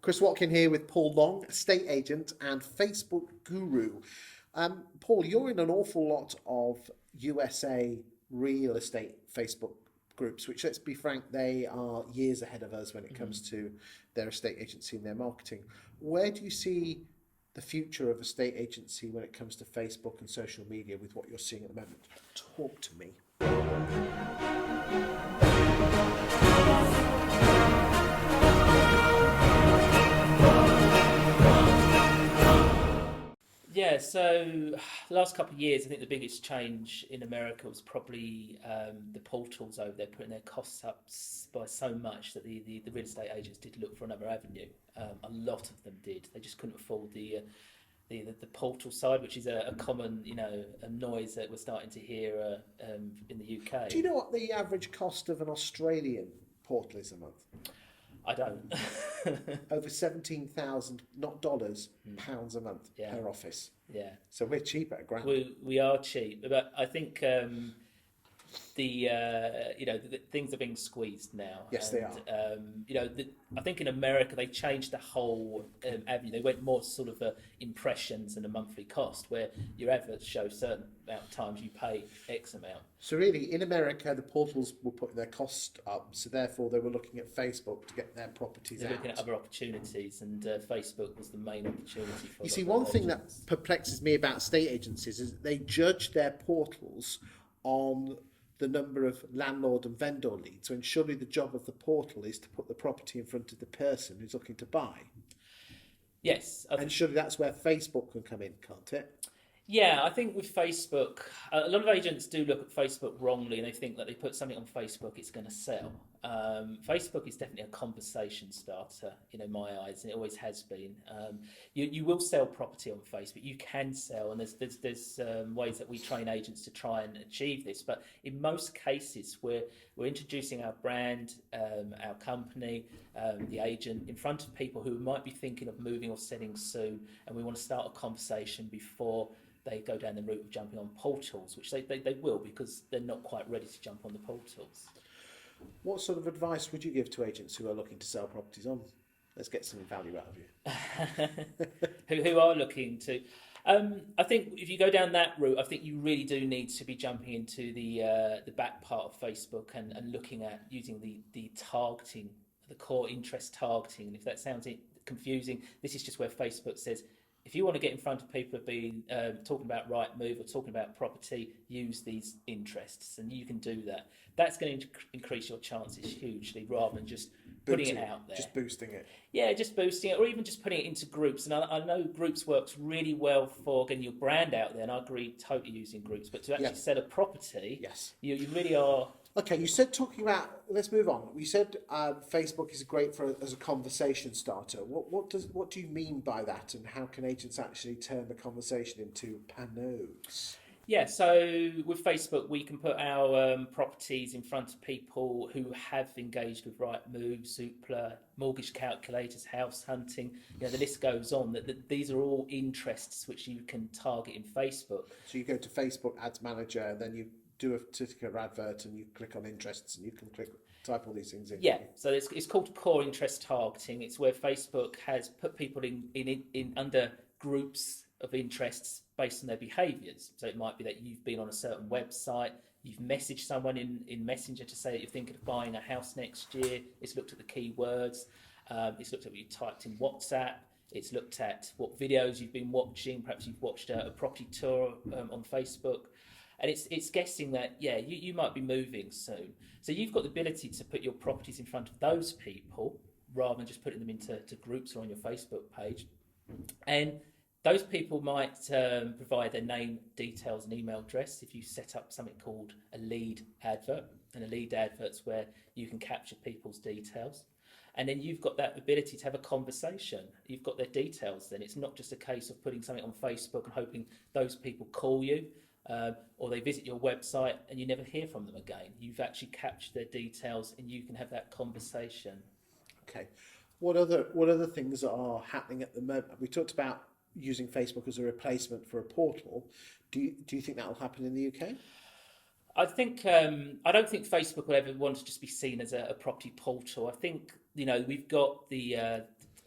Chris Watkin here with Paul Long, estate agent and Facebook guru. Paul, you're in an awful lot of USA real estate Facebook groups, which, let's be frank, they are years ahead of us when it comes to their estate agency and their marketing. Where do you see the future of estate agency when it comes to Facebook and social media with what you're seeing at the moment? Talk to me. Yeah, so last couple of years, I think the biggest change in America was probably the portals over there putting their costs up by so much that the real estate agents did look for another avenue. A lot of them did. They just couldn't afford the portal side, which is a common, a noise that we're starting to hear in the UK. Do you know what the average cost of an Australian portal is a month? I don't. Over 17,000, not dollars, pounds a month per office. Yeah. So we're cheap at a grand. We are cheap, but I think the things are being squeezed now. Yes, and, they are. I think in America they changed the whole avenue. They went more sort of impressions and a monthly cost, where your adverts show a certain amount of times you pay X amount. So really, in America, the portals were putting their cost up, so therefore they were looking at Facebook to get their properties They're out. looking at other opportunities, and Facebook was the main opportunity for. You see, one thing that perplexes me about estate agencies is that they judge their portals on the number of landlord and vendor leads, when surely the job of the portal is to put the property in front of the person who's looking to buy. Yes. And surely that's where Facebook can come in, can't it? Yeah, I think with Facebook, a lot of agents do look at Facebook wrongly, and they think that they put something on Facebook, it's going to sell. Facebook is definitely a conversation starter, in my eyes, and it always has been. You will sell property on Facebook. You can sell, and there's ways that we train agents to try and achieve this. But in most cases, we're introducing our brand, our company, the agent in front of people who might be thinking of moving or selling soon, and we want to start a conversation before they go down the route of jumping on portals, which they will, because they're not quite ready to jump on the portals. What sort of advice would you give to agents who are looking to sell properties on? Let's get some value out of you. who are looking to. I think if you go down that route, I think you really do need to be jumping into the back part of Facebook and looking at using the targeting, the core interest targeting. And if that sounds confusing, this is just where Facebook says, if you want to get in front of people who've been talking about Rightmove or talking about property, use these interests, and you can do that. That's going to increase your chances hugely, rather than just putting it out there. Just boosting it. Yeah, just boosting it, or even just putting it into groups. And I know groups works really well for getting your brand out there, and I agree totally using groups. But to actually sell a property, you really are. Okay, you said let's move on. We said Facebook is great as a conversation starter. What do you mean by that, and how can agents actually turn the conversation into panels? Yeah, so with Facebook, we can put our properties in front of people who have engaged with Rightmove, Zoopla, mortgage calculators, house hunting. The list goes on. That these are all interests which you can target in Facebook. So you go to Facebook Ads Manager, and then you do a particular advert, and you click on interests, and you can type all these things in. Yeah, so it's called core interest targeting. It's where Facebook has put people in under groups of interests based on their behaviours. So it might be that you've been on a certain website, you've messaged someone in Messenger to say that you're thinking of buying a house next year. It's looked at the keywords. It's looked at what you typed in WhatsApp. It's looked at what videos you've been watching. Perhaps you've watched a property tour on Facebook. And it's guessing that, you might be moving soon. So you've got the ability to put your properties in front of those people rather than just putting them into groups or on your Facebook page. And those people might provide their name, details and email address if you set up something called a lead advert. And a lead advert's where you can capture people's details. And then you've got that ability to have a conversation. You've got their details then. It's not just a case of putting something on Facebook and hoping those people call you. Or they visit your website and you never hear from them again. You've actually captured their details and you can have that conversation. Okay. What other things are happening at the moment? We talked about using Facebook as a replacement for a portal. Do you think that will happen in the UK? I think I don't think Facebook will ever want to just be seen as a property portal. I think we've got the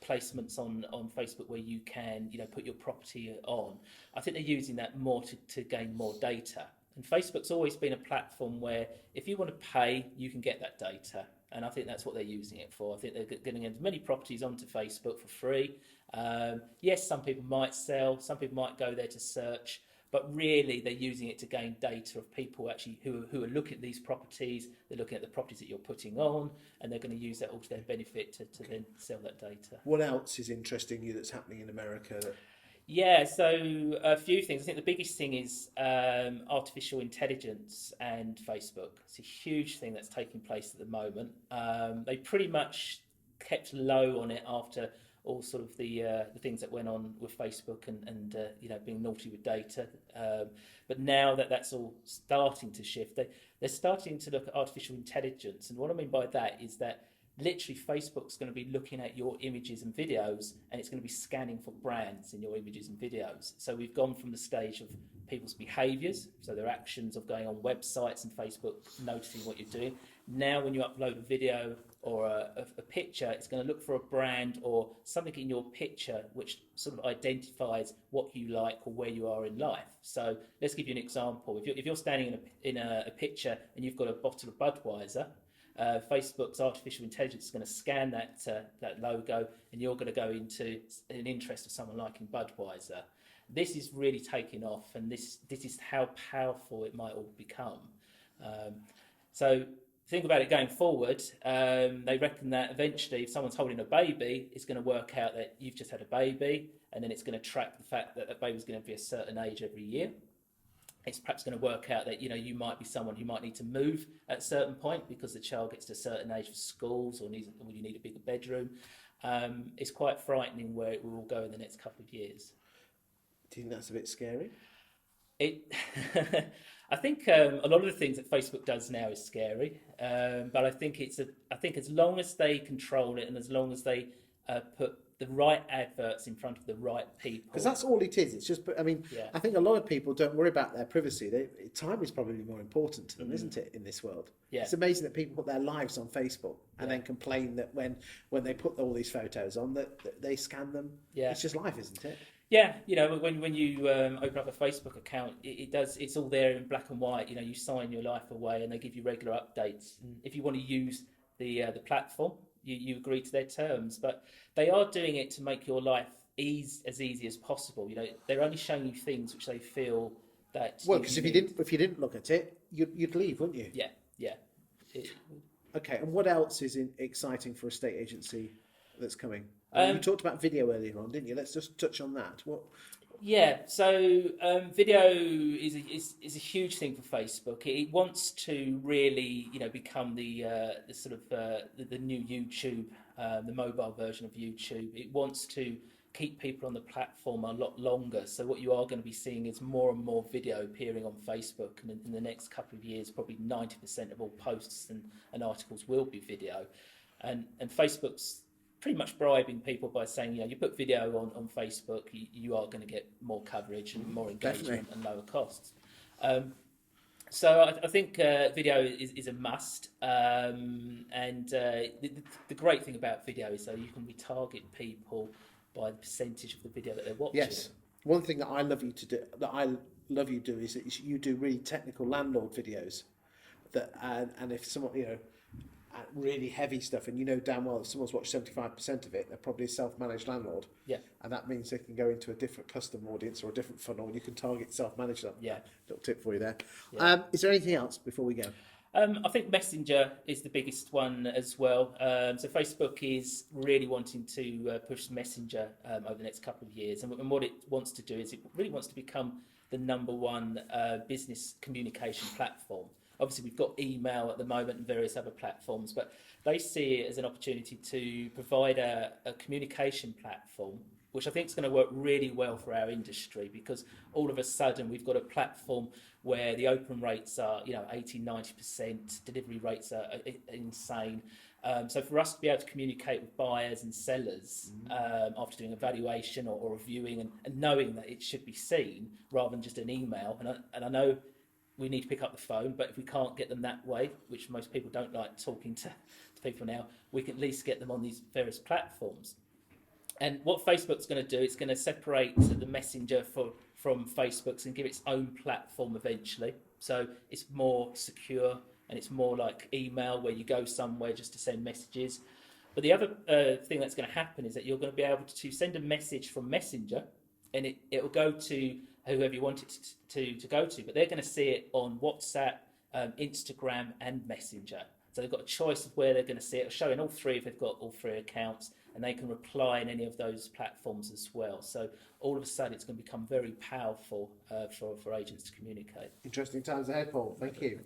placements on Facebook where you can, put your property on. I think they're using that more to gain more data. And Facebook's always been a platform where if you want to pay, you can get that data. And I think that's what they're using it for. I think they're getting as many properties onto Facebook for free. Yes, some people might sell, some people might go there to search, but really they're using it to gain data of people actually who are looking at these properties. They're looking at the properties that you're putting on, and they're going to use that all to their benefit to then sell that data. What else is interesting you that's happening in America? Yeah, so a few things. I think the biggest thing is artificial intelligence and Facebook. It's a huge thing that's taking place at the moment. They pretty much kept low on it after all sort of the things that went on with Facebook and being naughty with data. But now that that's all starting to shift, they're starting to look at artificial intelligence. And what I mean by that is that literally Facebook's going to be looking at your images and videos, and it's going to be scanning for brands in your images and videos. So we've gone from the stage of people's behaviours, so their actions of going on websites and Facebook noticing what you're doing. Now when you upload a video or a picture, it's going to look for a brand or something in your picture which sort of identifies what you like or where you are in life. So let's give you an example. If you're standing in a picture and you've got a bottle of Budweiser, Facebook's artificial intelligence is going to scan that logo, and you're going to go into an interest of someone liking Budweiser. This is really taking off, and this is how powerful it might all become. So think about it going forward. They reckon that eventually, if someone's holding a baby, it's going to work out that you've just had a baby, and then it's going to track the fact that that baby's going to be a certain age every year. It's perhaps going to work out that you might be someone who might need to move at a certain point because the child gets to a certain age for schools or you need a bigger bedroom. It's quite frightening where it will all go in the next couple of years. Do you think that's a bit scary? I think a lot of the things that Facebook does now is scary, but I think as long as they control it and as long as they put the right adverts in front of the right people. Because that's all it is. It's just, Yeah. I think a lot of people don't worry about their privacy. Time is probably more important to them, isn't it, in this world? Yeah. It's amazing that people put their lives on Facebook and then complain that when they put all these photos on, that they scan them. Yeah. It's just life, isn't it? Yeah, when you open up a Facebook account, it's all there in black and white. You sign your life away, and they give you regular updates. And if you want to use the platform, you agree to their terms. But they are doing it to make your life as easy as possible. They're only showing you things which they feel that. Well, because if you didn't look at it, you'd leave, wouldn't you? Yeah. Okay, and what else is exciting for a state agency that's coming? You talked about video earlier on, didn't you? Let's just touch on that. What? Yeah, so video is a huge thing for Facebook. It wants to really, become the sort of the new YouTube, the mobile version of YouTube. It wants to keep people on the platform a lot longer. So what you are going to be seeing is more and more video appearing on Facebook, and in the next couple of years, probably 90% of all posts and articles will be video, and Facebook's pretty much bribing people by saying, you put video on Facebook, you are going to get more coverage and more engagement and lower costs. So I think video is a must. And the great thing about video is, though, you can retarget people by the percentage of the video that they're watching. Yes. One thing that I love you to do is that you do really technical landlord videos. And if someone, really heavy stuff, and damn well if someone's watched 75% of it, they're probably a self-managed landlord. Yeah. And that means they can go into a different customer audience or a different funnel, and you can target self-managed them. Yeah. Little tip for you there. Yeah. Is there anything else before we go? I think Messenger is the biggest one as well. So Facebook is really wanting to push Messenger over the next couple of years, and what it wants to do is it really wants to become the number one business communication platform. Obviously, we've got email at the moment and various other platforms, but they see it as an opportunity to provide a communication platform, which I think is going to work really well for our industry, because all of a sudden we've got a platform where the open rates are, 80, 90%, delivery rates are insane. So for us to be able to communicate with buyers and sellers after doing a valuation or a viewing and knowing that it should be seen rather than just an email, and I know we need to pick up the phone, but if we can't get them that way, which most people don't like talking to people now, we can at least get them on these various platforms. And what Facebook's going to do, it's going to separate the Messenger from Facebook's and give its own platform eventually. So it's more secure and it's more like email where you go somewhere just to send messages. But the other thing that's going to happen is that you're going to be able to send a message from Messenger, and it'll go to whoever you want it to go to. But they're going to see it on WhatsApp, Instagram, and Messenger. So they've got a choice of where they're going to see it. It'll show in all three if they've got all three accounts, and they can reply in any of those platforms as well. So all of a sudden, it's going to become very powerful for agents to communicate. Interesting times ahead, Paul. Thank you.